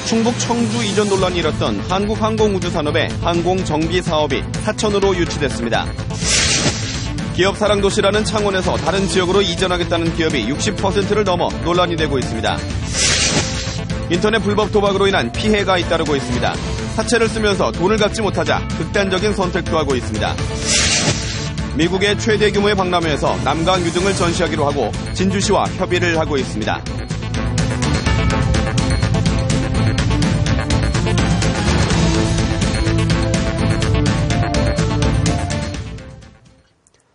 충북 청주 이전 논란이 일었던 한국항공우주산업의 항공정비 사업이 사천으로 유치됐습니다. 기업 사랑도시라는 창원에서 다른 지역으로 이전하겠다는 기업이 60%를 넘어 논란이 되고 있습니다. 인터넷 불법 도박으로 인한 피해가 잇따르고 있습니다. 사채를 쓰면서 돈을 갚지 못하자 극단적인 선택도 하고 있습니다. 미국의 최대 규모의 박람회에서 남강 유등을 전시하기로 하고 진주시와 협의를 하고 있습니다.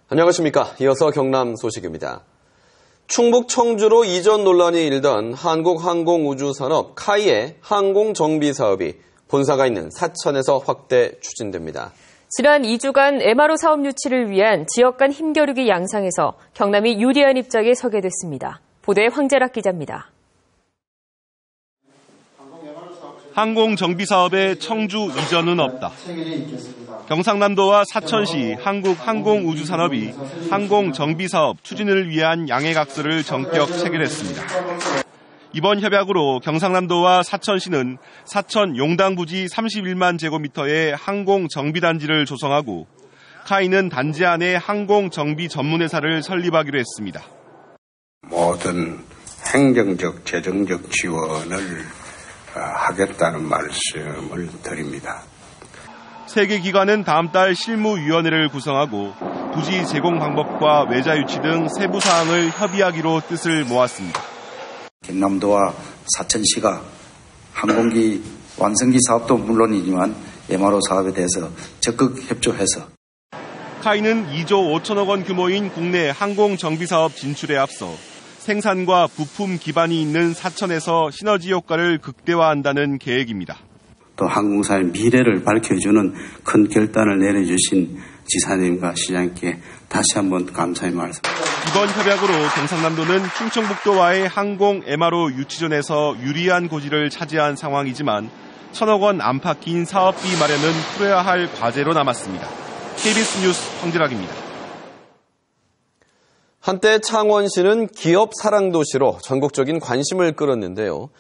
안녕하십니까. 이어서 경남 소식입니다. 충북 청주로 이전 논란이 일던 한국항공우주산업 카이의 항공정비 사업이 본사가 있는 사천에서 확대 추진됩니다. 지난 2주간 MRO 사업 유치를 위한 지역 간 힘겨루기 양상에서 경남이 유리한 입장에 서게 됐습니다. 보도에 황재락 기자입니다. 항공정비 사업에 청주 이전은 없다. 경상남도와 사천시 한국항공우주산업이 항공정비사업 추진을 위한 양해각서를 전격 체결했습니다. 이번 협약으로 경상남도와 사천시는 사천 용당부지 31만 제곱미터의 항공정비단지를 조성하고 카이는 단지 안에 항공정비 전문회사를 설립하기로 했습니다. 모든 행정적, 재정적 지원을 하겠다는 말씀을 드립니다. 세 개 기관은 다음 달 실무위원회를 구성하고 부지 제공 방법과 외자 유치 등 세부 사항을 협의하기로 뜻을 모았습니다. 경남도와 사천시가 항공기 완성기 사업도 물론이지만 MRO 사업에 대해서 적극 협조해서 카이는 2조 5천억 원 규모인 국내 항공정비사업 진출에 앞서 생산과 부품 기반이 있는 사천에서 시너지 효과를 극대화한다는 계획입니다. 또 항공사의 미래를 밝혀주는 큰 결단을 내려주신 지사님과 시장님께 다시 한번 감사의 말씀. 이번 협약으로 경상남도는 충청북도와의 항공 MRO 유치전에서 유리한 고지를 차지한 상황이지만 1,000억 원 안팎 긴 사업비 마련은 풀어야 할 과제로 남았습니다. KBS 뉴스 황재락입니다. 한때 창원시는 기업 사랑도시로 전국적인 관심을 끌었는데요.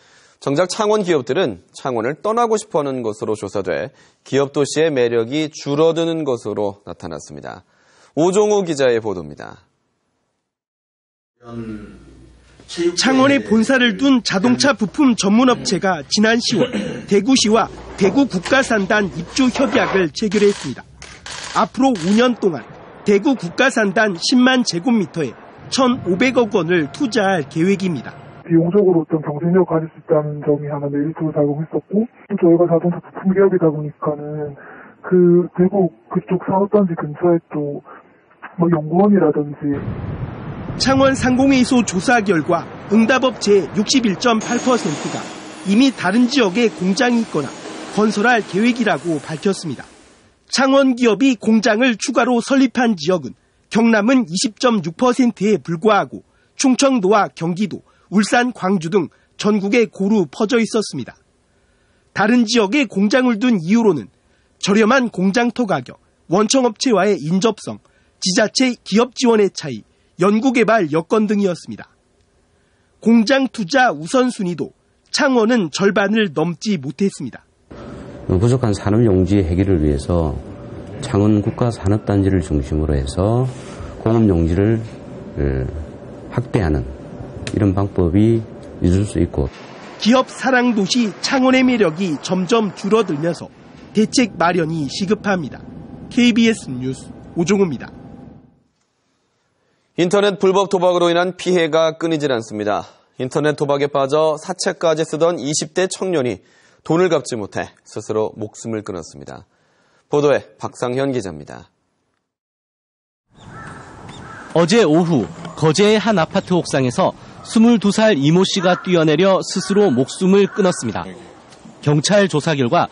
정작 창원 기업들은 창원을 떠나고 싶어하는 것으로 조사돼 기업 도시의 매력이 줄어드는 것으로 나타났습니다. 오종우 기자의 보도입니다. 창원에 본사를 둔 자동차 부품 전문업체가 지난 10월 대구시와 대구 국가산단 입주 협약을 체결했습니다. 앞으로 5년 동안 대구 국가산단 10만 제곱미터에 1,500억 원을 투자할 계획입니다. 비용적으로 좀 경쟁력 가질 수 있다는 점이 하나 메리트로 작용했었고, 또 저희가 자동차 부품 기업이다 보니까는 그 대구 그쪽 산업단지 근처에 또 뭐 연구원이라든지. 창원 상공회의소 조사 결과 응답업체의 61.8%가 이미 다른 지역에 공장이 있거나 건설할 계획이라고 밝혔습니다. 창원 기업이 공장을 추가로 설립한 지역은 경남은 20.6%에 불과하고 충청도와 경기도, 울산, 광주 등 전국에 고루 퍼져 있었습니다. 다른 지역에 공장을 둔 이유로는 저렴한 공장토 가격, 원청업체와의 인접성, 지자체 기업 지원의 차이, 연구개발 여건 등이었습니다. 공장 투자 우선순위도 창원은 절반을 넘지 못했습니다. 부족한 산업용지 해결을 위해서 창원 국가산업단지를 중심으로 해서 공업용지를 확대하는 이런 방법이 있을 수 있고, 기업 사랑 도시 창원의 매력이 점점 줄어들면서 대책 마련이 시급합니다. KBS 뉴스 오종우입니다. 인터넷 불법 도박으로 인한 피해가 끊이질 않습니다. 인터넷 도박에 빠져 사채까지 쓰던 20대 청년이 돈을 갚지 못해 스스로 목숨을 끊었습니다. 보도에 박상현 기자입니다. 어제 오후 거제의 한 아파트 옥상에서 22살 이모 씨가 뛰어내려 스스로 목숨을 끊었습니다. 경찰 조사 결과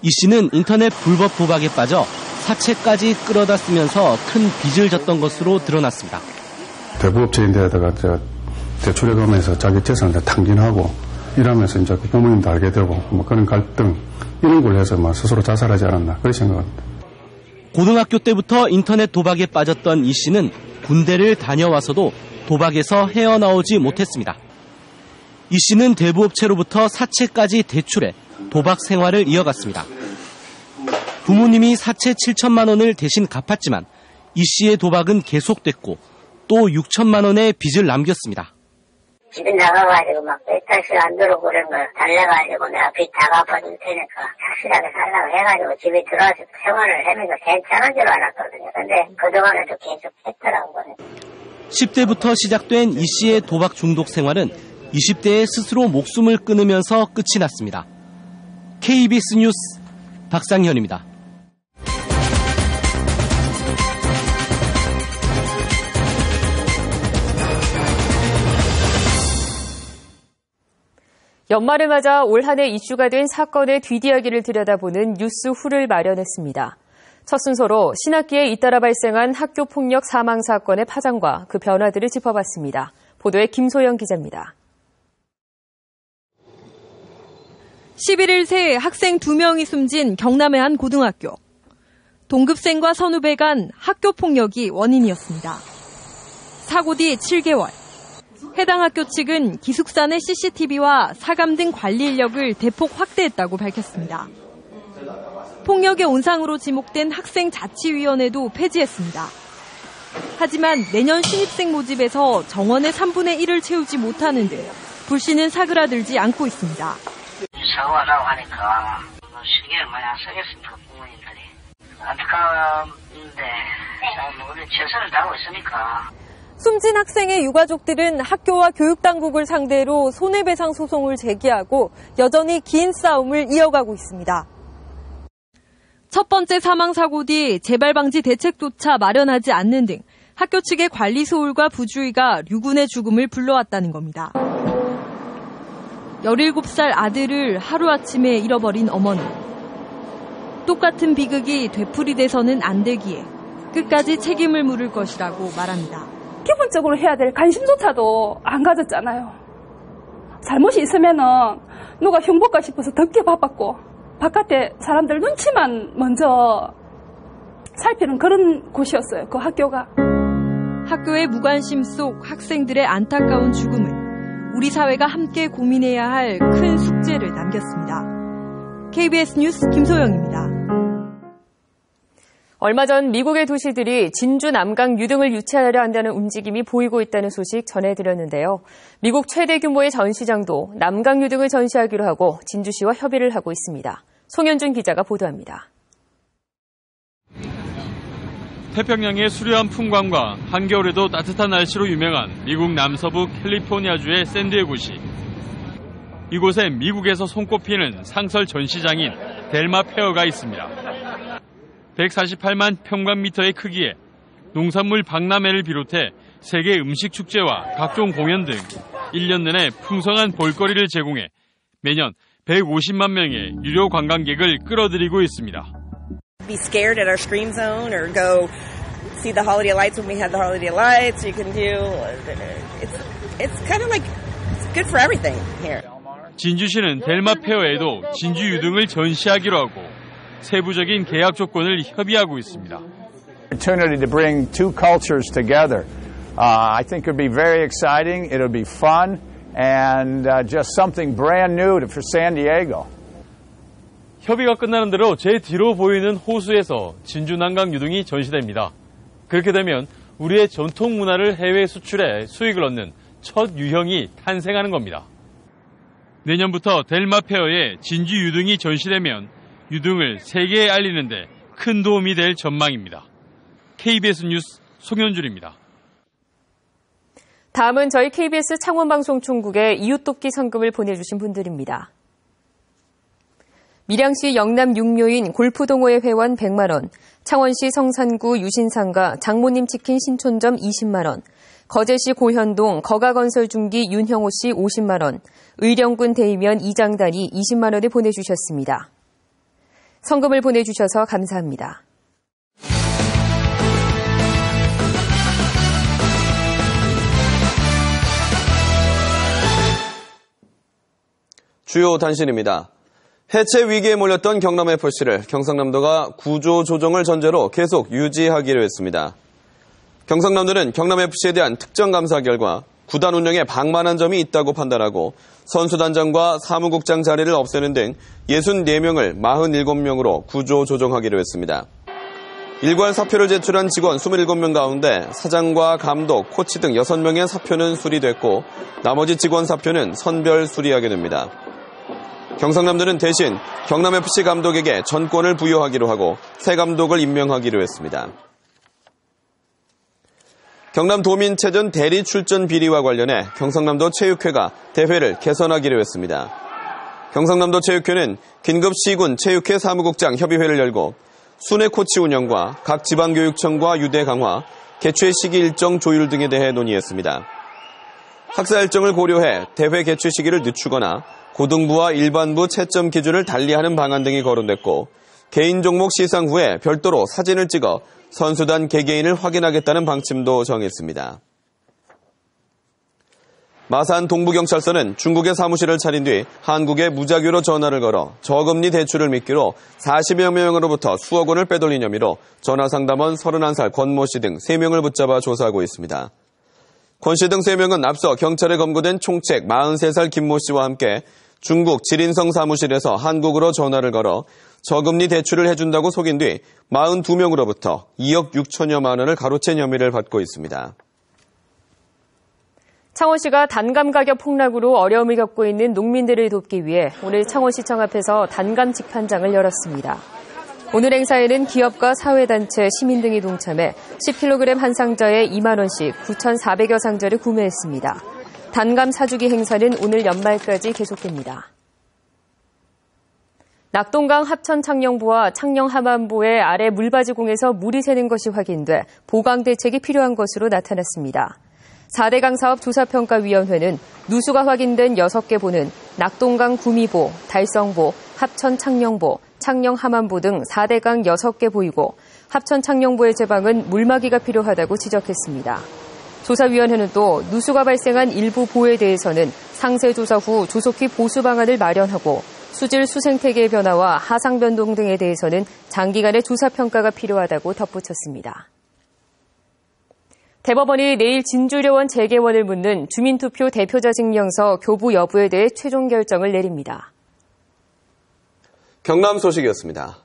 이 씨는 인터넷 불법 도박에 빠져 사채까지 끌어다 쓰면서 큰 빚을 졌던 것으로 드러났습니다. 대부업체인데다가 대출해가면서 자기 재산을 다 탕진하고 이러면서 이제 부모님도 알게 되고 뭐 그런 갈등 이런 걸 해서 막 스스로 자살하지 않았나 그렇게 생각합니다. 고등학교 때부터 인터넷 도박에 빠졌던 이 씨는 군대를 다녀와서도 도박에서 헤어나오지 못했습니다. 이 씨는 대부업체로부터 사채까지 대출해 도박 생활을 이어갔습니다. 부모님이 사채 7천만 원을 대신 갚았지만 이 씨의 도박은 계속됐고 또 6천만 원의 빚을 남겼습니다. 집에 나가가지고 막 백타시 안 들어오고 그런 거 달래가지고 내가 빚 다 갚아줄 테니까 착실하게 살라고 해가지고 집에 들어와서 생활을 하면서 괜찮은 줄 알았거든요. 근데 그동안에도 계속 했더라고요. 10대부터 시작된 이 씨의 도박 중독 생활은 20대에 스스로 목숨을 끊으면서 끝이 났습니다. KBS 뉴스 박상현입니다. 연말을 맞아 올 한 해 이슈가 된 사건의 뒷이야기를 들여다보는 뉴스 후를 마련했습니다. 첫 순서로 신학기에 잇따라 발생한 학교폭력 사망 사건의 파장과 그 변화들을 짚어봤습니다. 보도에 김소영 기자입니다. 11일 새 학생 2명이 숨진 경남의 한 고등학교. 동급생과 선후배 간 학교폭력이 원인이었습니다. 사고 뒤 7개월. 해당 학교 측은 기숙사 내 CCTV와 사감 등 관리 인력을 대폭 확대했다고 밝혔습니다. 폭력의 온상으로 지목된 학생 자치위원회도 폐지했습니다. 하지만 내년 신입생 모집에서 정원의 3분의 1을 채우지 못하는 등 불씨는 사그라들지 않고 있습니다. 사고가 나고 하니까 신경을 많이 안 쓰겠습니까, 부모님들이. 안타까운데 우리 최선을 다하고 있으니까. 숨진 학생의 유가족들은 학교와 교육당국을 상대로 손해배상 소송을 제기하고 여전히 긴 싸움을 이어가고 있습니다. 첫 번째 사망사고 뒤 재발방지 대책조차 마련하지 않는 등 학교 측의 관리 소홀과 부주의가 류군의 죽음을 불러왔다는 겁니다. 17살 아들을 하루아침에 잃어버린 어머니. 똑같은 비극이 되풀이돼서는 안 되기에 끝까지 책임을 물을 것이라고 말합니다. 기본적으로 해야 될 관심조차도 안 가졌잖아요. 잘못이 있으면은 누가 흉볼까 싶어서 덮게 바빴고 바깥에 사람들 눈치만 먼저 살피는 그런 곳이었어요. 그 학교가. 학교의 무관심 속 학생들의 안타까운 죽음은 우리 사회가 함께 고민해야 할 큰 숙제를 남겼습니다. KBS 뉴스 김소영입니다. 얼마 전 미국의 도시들이 진주 남강 유등을 유치하려 한다는 움직임이 보이고 있다는 소식 전해드렸는데요. 미국 최대 규모의 전시장도 남강 유등을 전시하기로 하고 진주시와 협의를 하고 있습니다. 송현준 기자가 보도합니다. 태평양의 수려한 풍광과 한겨울에도 따뜻한 날씨로 유명한 미국 남서부 캘리포니아주의 샌디에고시. 이곳에 미국에서 손꼽히는 상설 전시장인 델마 페어가 있습니다. 148만 평방미터의 크기에 농산물 박람회를 비롯해 세계 음식 축제와 각종 공연 등 1년 내내 풍성한 볼거리를 제공해 매년 150만 명의 유료 관광객을 끌어들이고 있습니다. Be scared at our scream zone or go see the holiday lights when we had the holiday lights. You can do it's kind of like it's good for everything here. 진주시는 델마 페어에도 진주 유등을 전시하기로 하고 세부적인 계약 조건을 협의하고 있습니다. Opportunity to bring two cultures together. I think it'll be very exciting. It'll be fun and just something brand new for San Diego. 협의가 끝나는 대로 제 뒤로 보이는 호수에서 진주 남강 유등이 전시됩니다. 그렇게 되면 우리의 전통 문화를 해외 수출해 수익을 얻는 첫 유형이 탄생하는 겁니다. 내년부터 델마 페어에 진주 유등이 전시되면 유등을 세계에 알리는 데 큰 도움이 될 전망입니다. KBS 뉴스 송현준입니다. 다음은 저희 KBS 창원방송총국에 이웃돕기 성금을 보내주신 분들입니다. 밀양시 영남 육묘인 골프동호회 회원 100만 원, 창원시 성산구 유신상가 장모님 치킨 신촌점 20만 원, 거제시 고현동 거가건설 중기 윤형호 씨 50만 원, 의령군 대의면 이장단이 20만 원을 보내주셨습니다. 성금을 보내주셔서 감사합니다. 주요 단신입니다. 해체 위기에 몰렸던 경남FC를 경상남도가 구조 조정을 전제로 계속 유지하기로 했습니다. 경상남도는 경남FC에 대한 특정 감사 결과 구단 운영에 방만한 점이 있다고 판단하고 선수단장과 사무국장 자리를 없애는 등 64명을 47명으로 구조 조정하기로 했습니다. 일괄 사표를 제출한 직원 27명 가운데 사장과 감독, 코치 등 6명의 사표는 수리됐고 나머지 직원 사표는 선별 수리하게 됩니다. 경상남도는 대신 경남FC 감독에게 전권을 부여하기로 하고 새 감독을 임명하기로 했습니다. 경남도민체전 대리 출전 비리와 관련해 경상남도 체육회가 대회를 개선하기로 했습니다. 경상남도 체육회는 긴급 시군 체육회 사무국장 협의회를 열고 순회 코치 운영과 각 지방교육청과 유대 강화, 개최 시기 일정 조율 등에 대해 논의했습니다. 학사 일정을 고려해 대회 개최 시기를 늦추거나 고등부와 일반부 채점 기준을 달리하는 방안 등이 거론됐고 개인 종목 시상 후에 별도로 사진을 찍어 선수단 개개인을 확인하겠다는 방침도 정했습니다. 마산 동부경찰서는 중국에 사무실을 차린 뒤 한국에 무작위로 전화를 걸어 저금리 대출을 미끼로 40여 명으로부터 수억 원을 빼돌린 혐의로 전화상담원 31살 권모 씨 등 3명을 붙잡아 조사하고 있습니다. 권 씨 등 3명은 앞서 경찰에 검거된 총책 43살 김모 씨와 함께 중국 지린성 사무실에서 한국으로 전화를 걸어 저금리 대출을 해준다고 속인 뒤 42명으로부터 2억 6천여만 원을 가로챈 혐의를 받고 있습니다. 창원시가 단감 가격 폭락으로 어려움을 겪고 있는 농민들을 돕기 위해 오늘 창원시청 앞에서 단감 직판장을 열었습니다. 오늘 행사에는 기업과 사회단체, 시민 등이 동참해 10kg 한 상자에 2만 원씩 9,400여 상자를 구매했습니다. 단감 사주기 행사는 오늘 연말까지 계속됩니다. 낙동강 합천 창녕부와 창녕 하만부의 아래 물바지공에서 물이 새는 것이 확인돼 보강 대책이 필요한 것으로 나타났습니다. 4대강 사업조사평가위원회는 누수가 확인된 6개 보는 낙동강 구미보, 달성보, 합천 창녕보, 창녕 하만보 등 4대강 6개 보이고 합천 창녕보의 제방은 물막이가 필요하다고 지적했습니다. 조사위원회는 또 누수가 발생한 일부 보에 대해서는 상세 조사 후 조속히 보수 방안을 마련하고 수질 수생태계의 변화와 하상 변동 등에 대해서는 장기간의 조사 평가가 필요하다고 덧붙였습니다. 대법원이 내일 진주려원 재개원을 묻는 주민투표 대표자 증명서 교부 여부에 대해 최종 결정을 내립니다. 경남 소식이었습니다.